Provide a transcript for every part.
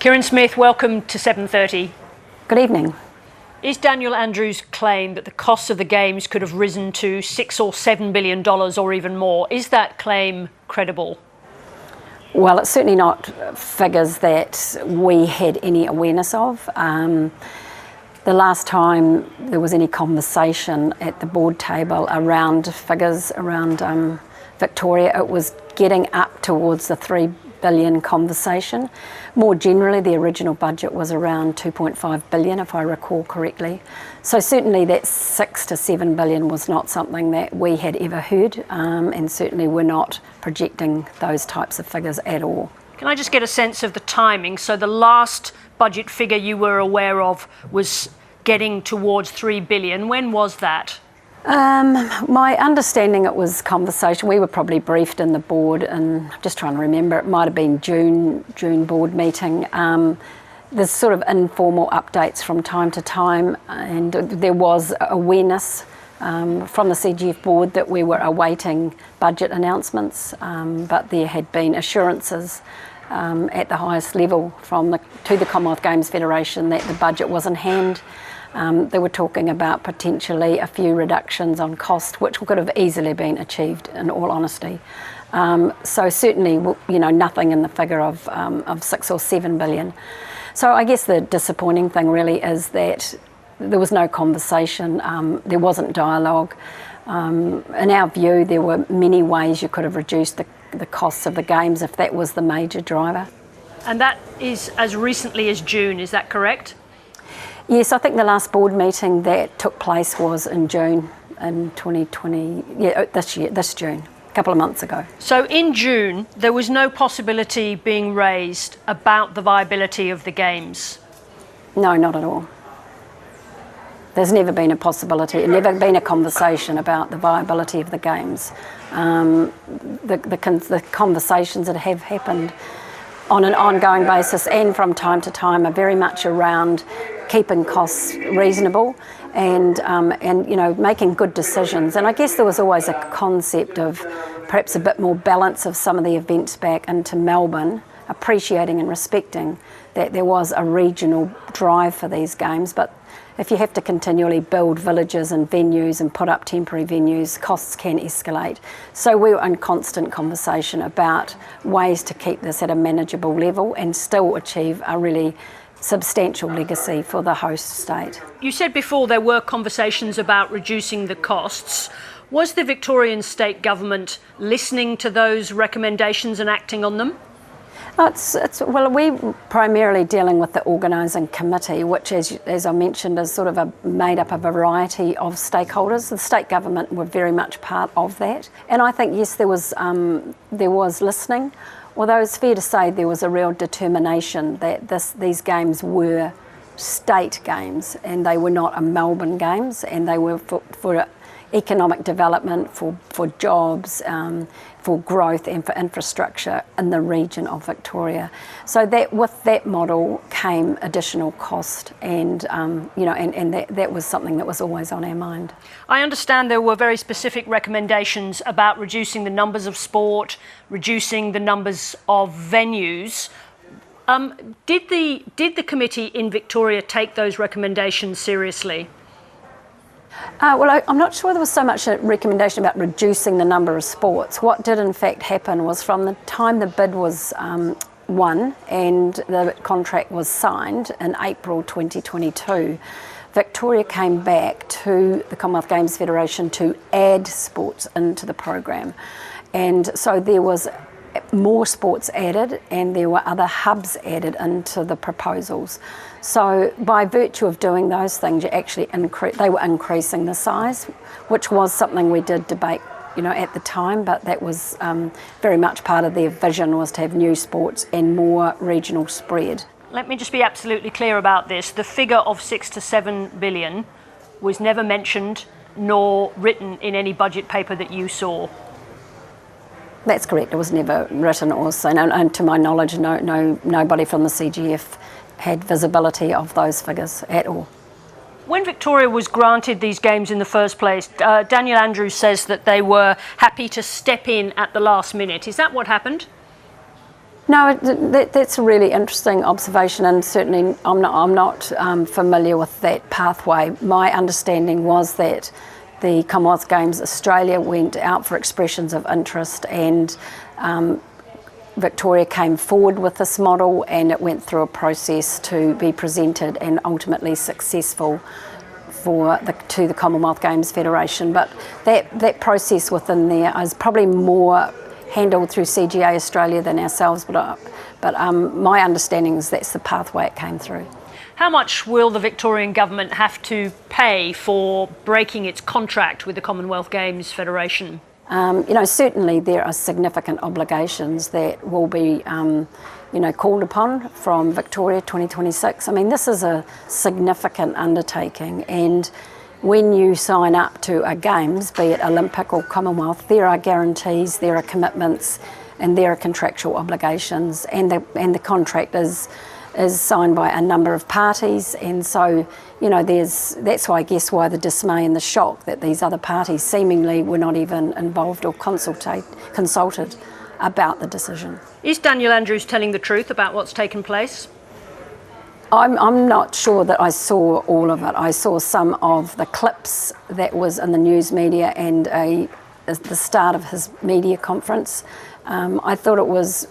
Kereyn Smith, welcome to 7:30. Good evening. Is Daniel Andrews' claim that the costs of the Games could have risen to $6 or $7 billion or even more, is that claim credible? Well, it's certainly not figures that we had any awareness of. The last time there was any conversation at the board table around figures around Victoria, it was getting up towards the $3 billion conversation. More generally, the original budget was around $2.5 billion, if I recall correctly. So certainly that $6 to $7 billion was not something that we had ever heard, and certainly we're not projecting those types of figures at all. Can I just get a sense of the timing? So the last budget figure you were aware of was getting towards $3 billion. When was that? My understanding, it was conversation. We were probably briefed in the board, and I'm just trying to remember, it might have been June board meeting. There's sort of informal updates from time to time, and there was awareness from the CGF board that we were awaiting budget announcements, but there had been assurances at the highest level to the Commonwealth Games Federation that the budget was in hand. They were talking about potentially a few reductions on cost, which could have easily been achieved, in all honesty. So certainly, nothing in the figure of $6 or $7 billion. So I guess the disappointing thing really is that there was no conversation, there wasn't dialogue. In our view, there were many ways you could have reduced the costs of the Games if that was the major driver. And that is as recently as June, is that correct? Yes, I think the last board meeting that took place was in June in 2020, this June, a couple of months ago. So in June, there was no possibility being raised about the viability of the Games? No, not at all. There's never been a possibility, never been a conversation about the viability of the Games. The conversations that have happened on an ongoing basis and from time to time are very much around keeping costs reasonable and making good decisions. And I guess there was always a concept of perhaps a bit more balance of some of the events back into Melbourne, appreciating and respecting that there was a regional drive for these Games. But if you have to continually build villages and venues and put up temporary venues, costs can escalate. So we were in constant conversation about ways to keep this at a manageable level and still achieve a really substantial legacy for the host state. You said before there were conversations about reducing the costs. Was the Victorian state government listening to those recommendations and acting on them? Well, we're primarily dealing with the organising committee, which, as I mentioned, is sort of made up of a variety of stakeholders. The state government were very much part of that, and I think yes, there was listening. Although it's fair to say there was a real determination that these Games were state Games and they were not a Melbourne Games, and they were for economic development, for jobs, for growth and for infrastructure in the region of Victoria. So that with that model came additional cost, and that was something that was always on our mind. I understand there were very specific recommendations about reducing the numbers of sport, reducing the numbers of venues. Did the committee in Victoria take those recommendations seriously? Well, I'm not sure there was so much a recommendation about reducing the number of sports. What did in fact happen was from the time the bid was won and the contract was signed in April 2022, Victoria came back to the Commonwealth Games Federation to add sports into the program. And so there was more sports added and there were other hubs added into the proposals. So by virtue of doing those things, they were increasing the size, which was something we did debate, at the time, but that was very much part of their vision, was to have new sports and more regional spread. Let me just be absolutely clear about this. The figure of $6 to $7 billion was never mentioned nor written in any budget paper that you saw. That's correct. It was never written or seen, and to my knowledge, nobody from the CGF had visibility of those figures at all. When Victoria was granted these Games in the first place, Daniel Andrews says that they were happy to step in at the last minute. Is that what happened? No, that's a really interesting observation, and certainly I'm not familiar with that pathway. My understanding was that the Commonwealth Games Australia went out for expressions of interest, and Victoria came forward with this model, and it went through a process to be presented and ultimately successful to the Commonwealth Games Federation. But that process within there is probably more handled through CGA Australia than ourselves, but my understanding is that's the pathway it came through. How much will the Victorian Government have to pay for breaking its contract with the Commonwealth Games Federation? Certainly there are significant obligations that will be called upon from Victoria 2026. I mean, this is a significant undertaking, and when you sign up to a Games, be it Olympic or Commonwealth, there are guarantees, there are commitments, and there are contractual obligations, and the contract is signed by a number of parties, and so that's why I guess why the dismay and the shock that these other parties seemingly were not even involved or consulted about the decision. Is Daniel Andrews telling the truth about what's taken place? I'm not sure that I saw all of it. I saw some of the clips that was in the news media and the start of his media conference. I thought it was,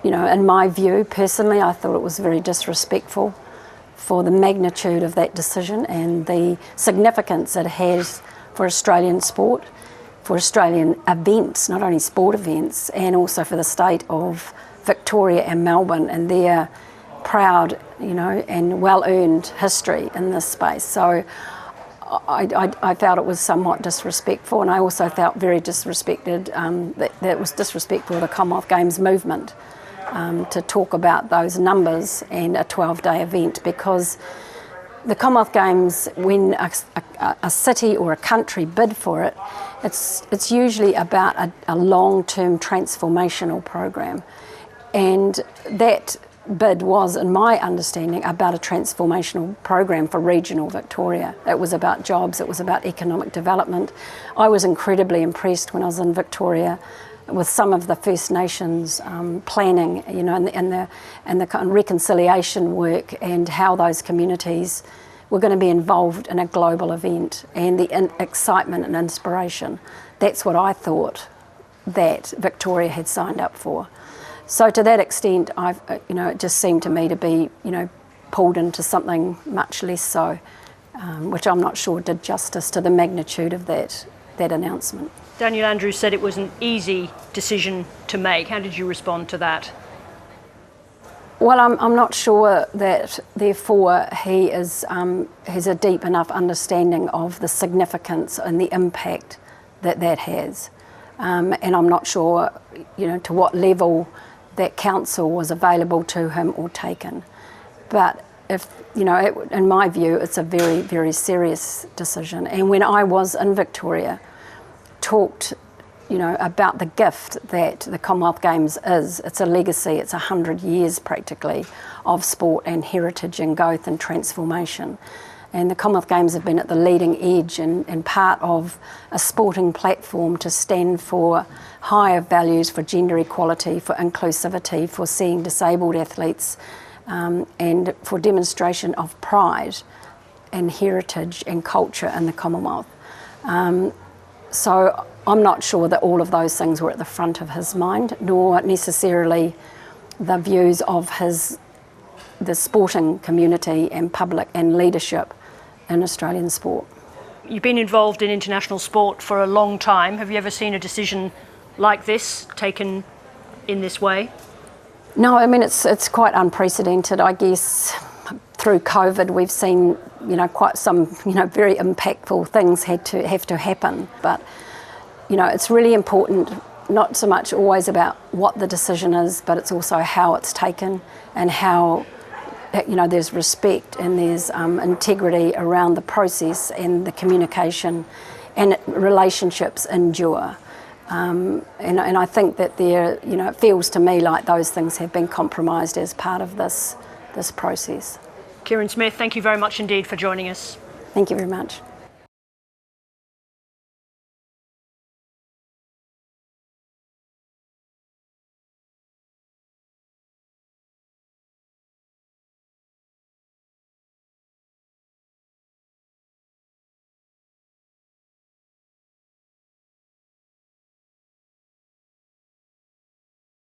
in my view, personally, I thought it was very disrespectful for the magnitude of that decision and the significance it has for Australian sport, for Australian events, not only sport events, and also for the state of Victoria and Melbourne and their proud, and well-earned history in this space. So I felt it was somewhat disrespectful, and I also felt very disrespected, that it was disrespectful of the Commonwealth Games movement to talk about those numbers and a 12-day event, because the Commonwealth Games, when a city or a country bid for it, it's usually about a long-term transformational program, and that bid was, in my understanding, about a transformational program for regional Victoria. It was about jobs, it was about economic development. I was incredibly impressed when I was in Victoria with some of the First Nations planning, and the reconciliation work, and how those communities were going to be involved in a global event, and the excitement and inspiration. That's what I thought that Victoria had signed up for. So to that extent, it just seemed to me to be, pulled into something much less so, which I'm not sure did justice to the magnitude of that announcement. Daniel Andrews said it was an easy decision to make. How did you respond to that? Well, I'm not sure that, therefore, he has a deep enough understanding of the significance and the impact that has. And I'm not sure, to what level that counsel was available to him or taken. But in my view, it's a very, very serious decision. And when I was in Victoria, talked, about the gift that the Commonwealth Games is. It's a legacy, it's 100 years practically of sport and heritage and growth and transformation. And the Commonwealth Games have been at the leading edge and part of a sporting platform to stand for higher values, for gender equality, for inclusivity, for seeing disabled athletes, and for demonstration of pride and heritage and culture in the Commonwealth. So I'm not sure that all of those things were at the front of his mind, nor necessarily the views of the sporting community and public and leadership in Australian sport. You've been involved in international sport for a long time. Have you ever seen a decision like this taken in this way? No, I mean, it's quite unprecedented. I guess through COVID we've seen, quite some, very impactful things have to happen. But, it's really important, not so much always about what the decision is, but it's also how it's taken and how, there's respect and there's integrity around the process and the communication, and relationships endure. And I think that it feels to me like those things have been compromised as part of this process. Kereyn Smith, thank you very much indeed for joining us. Thank you very much.